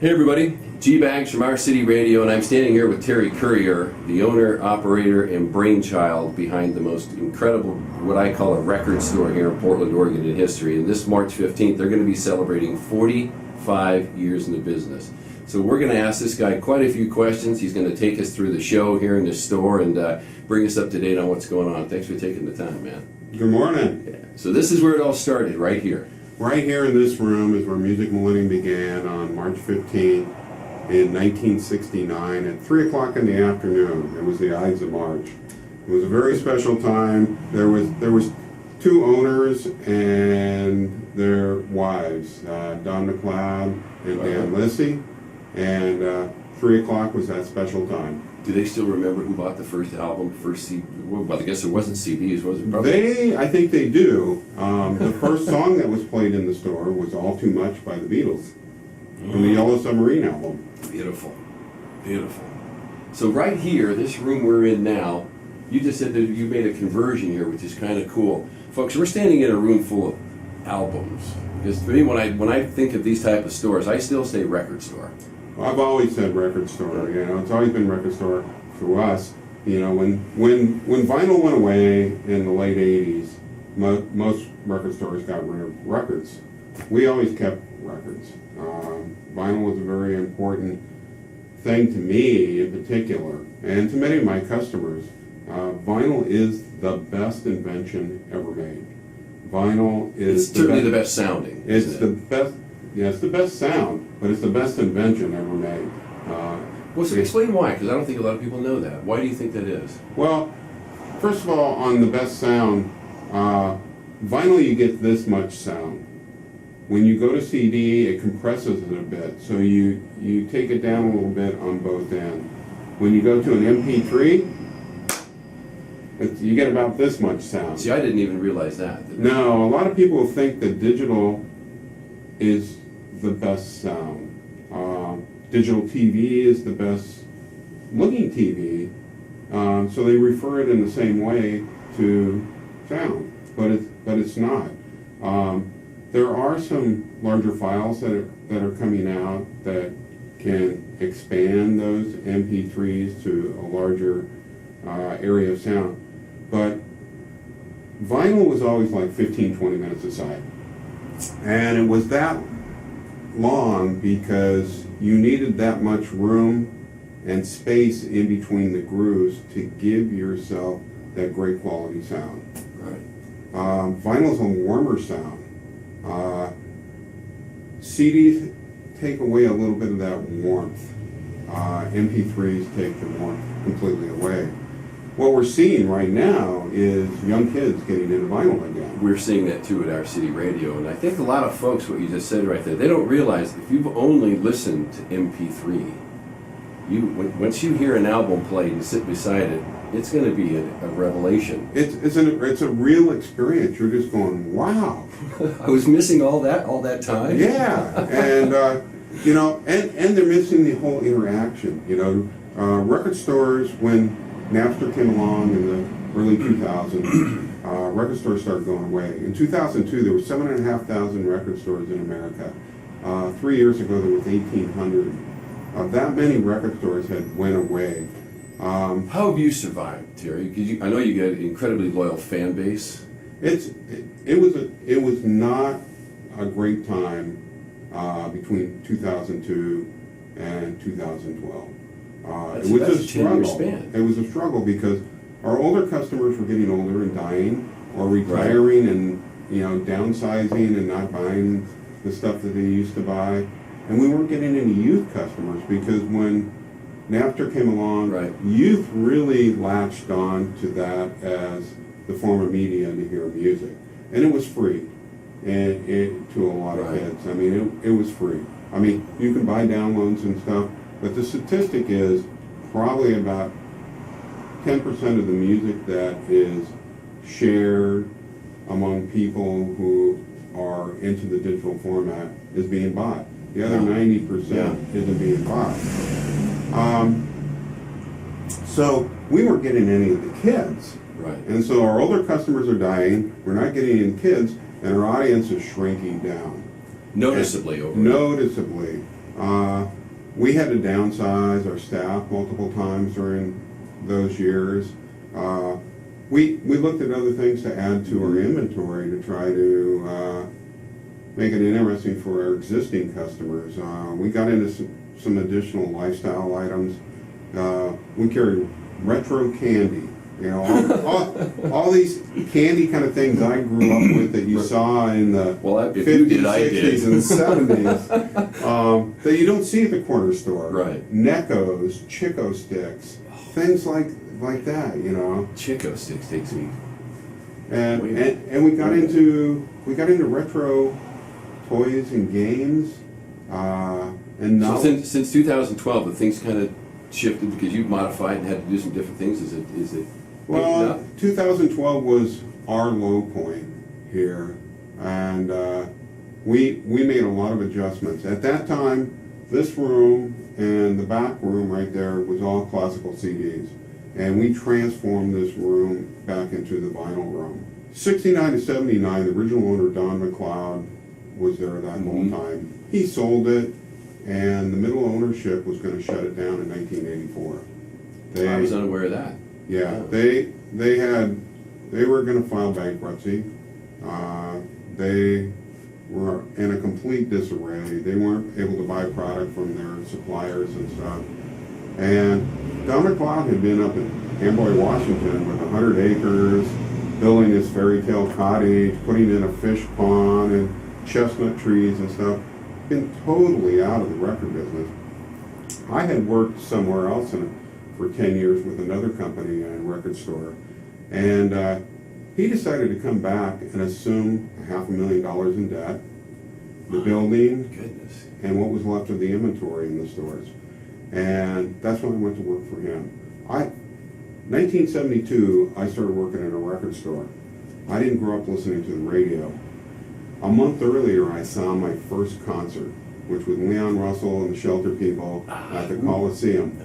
Hey everybody, G-Bags from Our City Radio, and I'm standing here with Terry Currier, the owner, operator, and brainchild behind the most incredible, what I call a record store here in Portland, Oregon in history. And this March 15th, they're going to be celebrating 45 years in the business. So we're going to ask this guy quite a few questions. He's going to take us through the show here in the store and bring us up to date on what's going on. Thanks for taking the time, man. Good morning. Yeah. So this is where it all started, right here. Right here in this room is where Music Millennium began on March 15th in 1969 at 3 o'clock in the afternoon. It was the Ides of March. It was a very special time. There was two owners and their wives, Don McLeod and Dan Lissy, and 3 o'clock was that special time. Do they still remember who bought the first album, first CD? Well, I guess it wasn't CDs, was it? Probably. I think they do. The first song that was played in the store was All Too Much by the Beatles from the Yellow Submarine album. Beautiful, beautiful. So right here, this room we're in now, you just said that you made a conversion here, which is kind of cool. Folks, we're standing in a room full of albums. Because for me, when I think of these type of stores, I still say record store. I've always said record store. You know, it's always been record store to us. You know, when vinyl went away in the late '80s, most record stores got rid of records. We always kept records. Vinyl was a very important thing to me in particular, and to many of my customers. Vinyl is the best invention ever made. Vinyl is certainly the best sounding. It's the best. Yeah, it's the best sound, but it's the best invention ever made. Well, so explain why, because I don't think a lot of people know that. Why do you think that is? Well, first of all, on the best sound, vinyl you get this much sound. When you go to CD, it compresses it a bit, so you take it down a little bit on both ends. When you go to an MP3, you get about this much sound. See, I didn't even realize that. No, a lot of people think that digital is the best sound. Digital TV is the best looking TV, so they refer it in the same way to sound, but it's not. There are some larger files that are coming out that can expand those MP3s to a larger area of sound, but vinyl was always like 15-20 minutes aside. And it was that long because you needed that much room and space in between the grooves to give yourself that great quality sound. Right. Vinyl's a warmer sound. CDs take away a little bit of that warmth. MP3s take the warmth completely away. What we're seeing right now is young kids getting into vinyl again. We're seeing that too at Our City Radio, and I think a lot of folks, what you just said right there, they don't realize if you've only listened to MP3, once you hear an album played and sit beside it, it's going to be a revelation. It's a real experience. You're just going, wow. I was missing all that time. Yeah, and you know, and they're missing the whole interaction. You know, record stores when Napster came along in the early 2000s, record stores started going away. In 2002, there were 7,500 record stores in America. 3 years ago, there was 1,800. That many record stores had went away. How have you survived, Terry? Because I know you got an incredibly loyal fan base. It was not a great time between 2002 and 2012. It was a struggle. It was a struggle because our older customers were getting older and dying, or retiring, and downsizing and not buying the stuff that they used to buy, and we weren't getting any youth customers because when Napster came along, youth really latched on to that as the form of media to hear music, and it was free, and to a lot of kids. I mean, it was free. I mean, you can buy downloads and stuff. But the statistic is probably about 10% of the music that is shared among people who are into the digital format is being bought. The other 90% isn't being bought. So we weren't getting any of the kids. Right. And so our older customers are dying, we're not getting any kids, and our audience is shrinking down. Noticeably over. Noticeably. We had to downsize our staff multiple times during those years. We looked at other things to add to our inventory to try to make it interesting for our existing customers. We got into some additional lifestyle items. We carried retro candy. You know, all these candy kind of things I grew up with that you saw in the 50s, 60s, and 70s that you don't see at the corner store. Right. Neckos, Chico sticks, things like that. You know. Chico sticks takes me. And we got into retro toys and games. And now So since 2012, the things kind of shifted because you've modified and had to do some different things. Is it? Well, 2012 was our low point here, and we made a lot of adjustments. At that time, this room and the back room right there was all classical CDs, and we transformed this room back into the vinyl room. 69 to 79, the original owner, Don McLeod, was there that whole time. He sold it, and the middle ownership was going to shut it down in 1984. I was unaware of that. Yeah, they were going to file bankruptcy. They were in a complete disarray. They weren't able to buy product from their suppliers and stuff. And Don McLeod had been up in Amboy, Washington with 100 acres, building this fairy tale cottage, putting in a fish pond and chestnut trees and stuff. Been totally out of the record business. I had worked somewhere else for 10 years with another company and a record store. And he decided to come back and assume $500,000 in debt, the building, Goodness. and what was left of the inventory in the stores. And that's when I went to work for him. 1972, I started working in a record store. I didn't grow up listening to the radio. A month earlier, I saw my first concert, which was Leon Russell and the Shelter People at the Coliseum.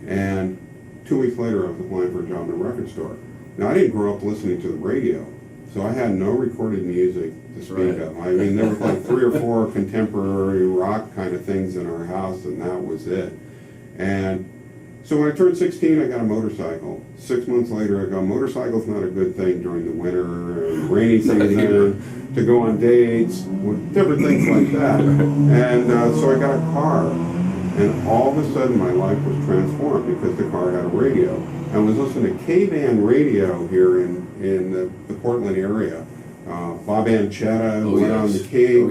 And 2 weeks later, I was applying for a job in a record store. Now, I didn't grow up listening to the radio, so I had no recorded music to speak of. I mean, there was like 3 or 4 contemporary rock kind of things in our house, and that was it. And so when I turned 16, I got a motorcycle. 6 months later, I go, motorcycle's not a good thing during the winter and rainy season, to go on dates, different things like that. And so I got a car. And all of a sudden, my life was transformed because the car had a radio. I was listening to K-band radio here in the Portland area. Bob Anchetta, who went on to K.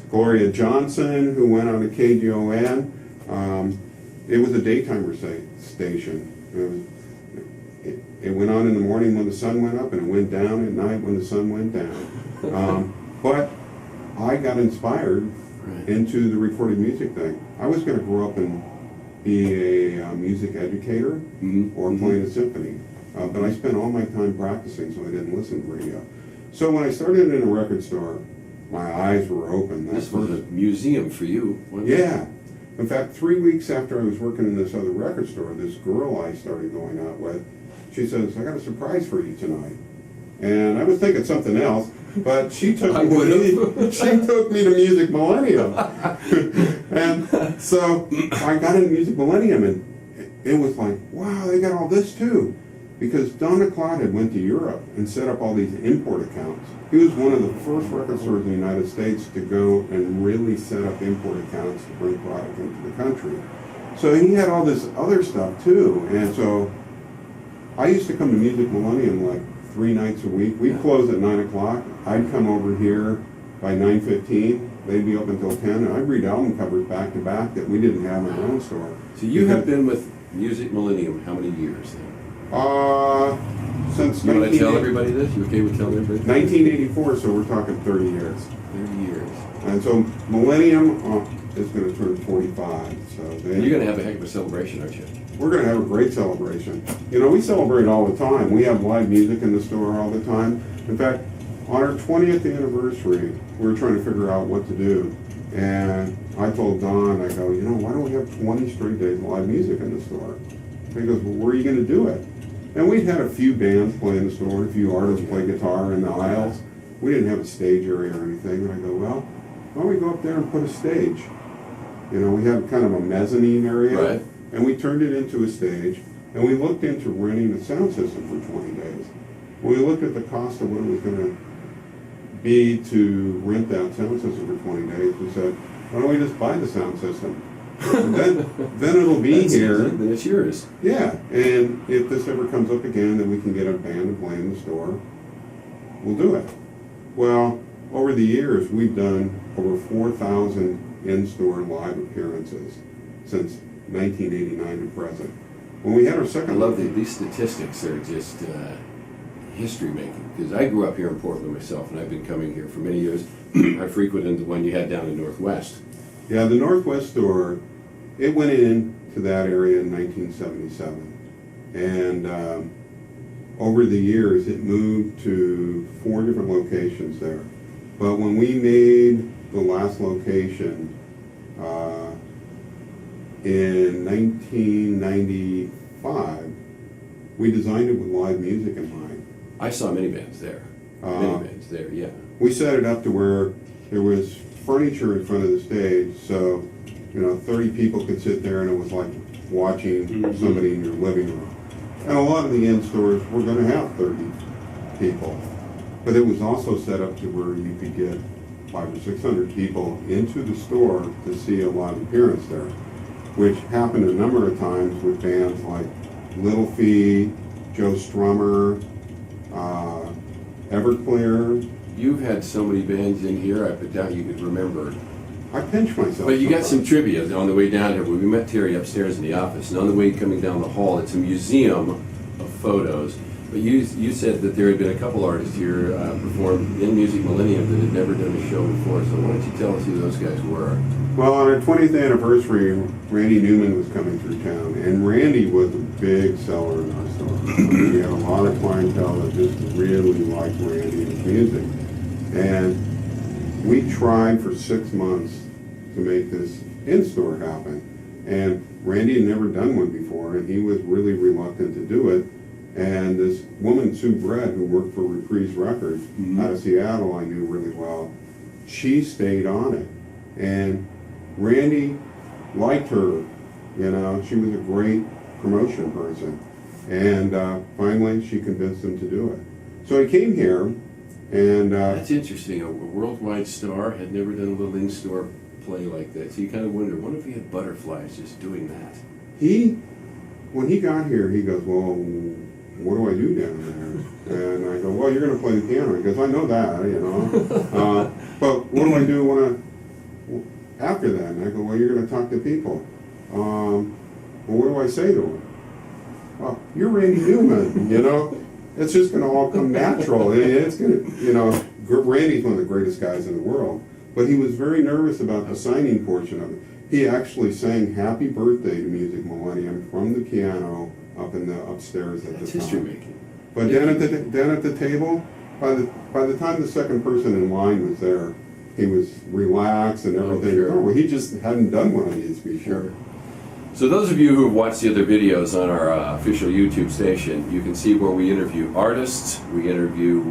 Gloria Johnson, who went on to KGON. It was a daytimer station. It went on in the morning when the sun went up, and it went down at night when the sun went down. But I got inspired into the recorded music thing. I was going to grow up and be a music educator or playing a symphony, but I spent all my time practicing, so I didn't listen to radio. So when I started in a record store, my eyes were open. This was a museum for you, wasn't it? Yeah. In fact, 3 weeks after I was working in this other record store, this girl I started going out with, she says, I got a surprise for you tonight. And I was thinking something else, but she took me to Music Millennium. And so I got into Music Millennium, and it was like, wow, they got all this too. Because Don McLeod had went to Europe and set up all these import accounts. He was one of the first record stores in the United States to go and really set up import accounts to bring product into the country. So he had all this other stuff too. And so I used to come to Music Millennium like 3 nights a week. We'd close at 9 o'clock. I'd come over here by 9:15. They'd be up until 10. And I'd read album covers back to back that we didn't have in our own store. So you have been with Music Millennium how many years then? Since you want to tell everybody this? You okay with telling everybody? 1984, so we're talking 30 years. 30 years. And so Millennium is going to turn 45. So you're going to have a heck of a celebration, aren't you? We're going to have a great celebration. You know, we celebrate all the time. We have live music in the store all the time. In fact, on our 20th anniversary, we were trying to figure out what to do. And I told Don, I go, you know, why don't we have 20 straight days of live music in the store? He goes, well, where are you going to do it? And we'd had a few bands play in the store, a few artists play guitar in the aisles. We didn't have a stage area or anything. And I go, well, why don't we go up there and put a stage? You know, we had kind of a mezzanine area. Right. And we turned it into a stage, and we looked into renting a sound system for 20 days. When we looked at the cost of what it was going to be to rent that sound system for 20 days, we said, why don't we just buy the sound system? And then it'll be here. Then it's yours. Yeah, and if this ever comes up again, then we can get a band to play in the store. We'll do it. Well, over the years, we've done over 4,000 in-store live appearances since 1989 to present. When we had our second... I love these statistics are just history making, because I grew up here in Portland myself, and I've been coming here for many years. I frequented the one you had down in Northwest. Yeah, the Northwest store, it went into that area in 1977. And over the years, it moved to 4 different locations there. But when we made the last location in 1995, we designed it with live music in mind. I saw many bands there. Yeah. We set it up to where there was furniture in front of the stage, so 30 people could sit there, and it was like watching somebody in your living room. And a lot of the in-stores were going to have 30 people, but it was also set up to where you could get 500 or 600 people into the store to see a live appearance there, which happened a number of times with bands like Little Fee, Joe Strummer, Everclear. You've had so many bands in here, I doubt you could remember. I pinch myself. But you got sometimes. some trivia on the way down here. We met Terry upstairs in the office, and on the way coming down the hall, it's a museum of photos. But you said that there had been a couple artists here performed in Music Millennium that had never done a show before. So why don't you tell us who those guys were? Well, on our 20th anniversary, Randy Newman was coming through town, and Randy was a big seller in our store. We had a lot of clientele that just really liked Randy and his music. And we tried for 6 months to make this in-store happen. And Randy had never done one before, and he was really reluctant to do it. And this woman, Sue Brett, who worked for Reprise Records out of Seattle, I knew really well, she stayed on it. And Randy liked her, she was a great promotion person. And finally, she convinced him to do it. So he came here, and... That's interesting. A worldwide star had never done a little in-store play like that. So you kind of wonder, what if he had butterflies just doing that? When he got here, he goes, well, what do I do down there? And I go, well, you're going to play the piano. He goes, I know that, but what do I do after that? And I go, well, you're going to talk to people. Well, what do I say to them? Well, you're Randy Newman, It's just going to all come natural. It's going to, Randy's one of the greatest guys in the world. But he was very nervous about the signing portion of it. He actually sang Happy Birthday to Music Millennium from the piano up in the upstairs at the top. History making. But then at the table, by the time the second person in line was there, he was relaxed and everything. Sure. Oh, well, he just hadn't done one of these before. Sure. So those of you who have watched the other videos on our official YouTube station, you can see where we interview artists, we interview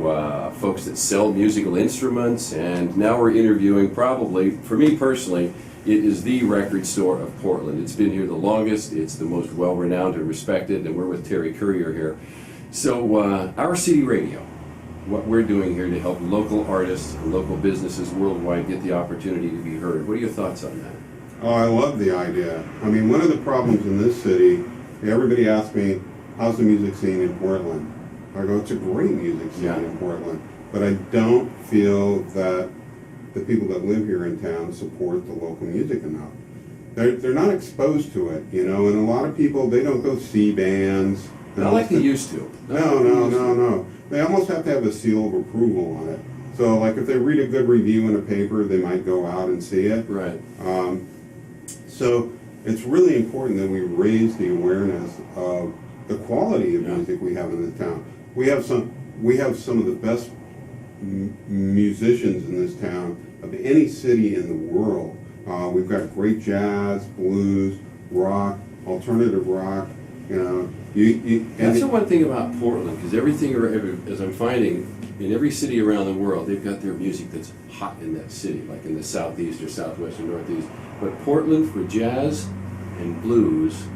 folks that sell musical instruments, and now we're interviewing probably, for me personally, it is the record store of Portland. It's been here the longest, it's the most well-renowned and respected, and we're with Terry Courier here. So our city radio, what we're doing here to help local artists and local businesses worldwide get the opportunity to be heard. What are your thoughts on that? Oh, I love the idea. I mean, one of the problems in this city, everybody asks me, how's the music scene in Portland? I go, it's a great music scene in Portland, but I don't feel that the people that live here in town support the local music enough. They're not exposed to it, and a lot of people, they don't go see bands. Not like they used to. No. They almost have to have a seal of approval on it. So, like, if they read a good review in a paper, they might go out and see it. Right. So it's really important that we raise the awareness of the quality of music we have in the town. We have some of the best musicians in this town of any city in the world. We've got great jazz, blues, rock, alternative rock, That's the one thing about Portland, because everything, as I'm finding, in every city around the world, they've got their music that's hot in that city, like in the southeast or southwest or northeast. But Portland for jazz and blues,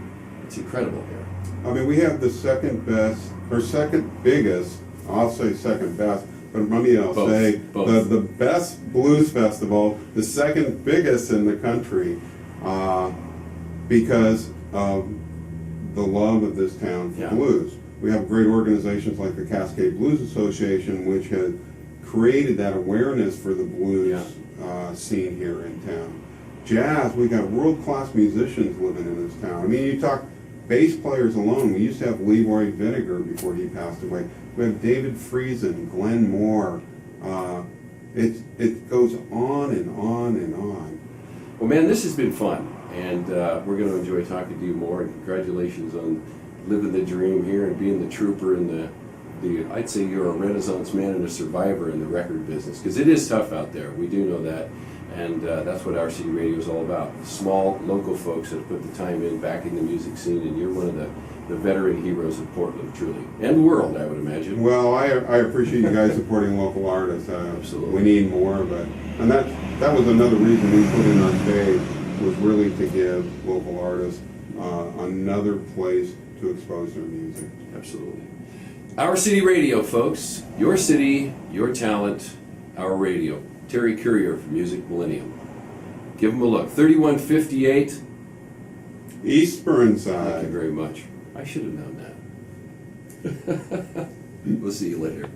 it's incredible here. I mean, we have the second best, or second biggest, I'll say second best, but maybe I'll say the best blues festival, the second biggest in the country, because of the love of this town for blues. We have great organizations like the Cascade Blues Association, which has created that awareness for the blues scene here in town. Jazz, we got world-class musicians living in this town. I mean, you talk bass players alone. We used to have Leroy Vinegar before he passed away. We have David Friesen, Glenn Moore. It goes on and on and on. Well, man, this has been fun, and we're going to enjoy talking to you more. And congratulations on living the dream here and being the trooper and the I'd say you're a Renaissance man and a survivor in the record business, because it is tough out there. We do know that. And that's what our city radio is all about. Small, local folks that have put the time in backing the music scene, and you're one of the veteran heroes of Portland, truly. And the world, I would imagine. Well, I appreciate you guys supporting local artists. Absolutely. We need more of it. And that was another reason we put in our stage, was really to give local artists another place to expose their music. Absolutely. Our City Radio, folks. Your city, your talent, our radio. Terry Courier from Music Millennium. Give them a look. 3158 East Burnside. Thank you very much. I should have known that. We'll see you later.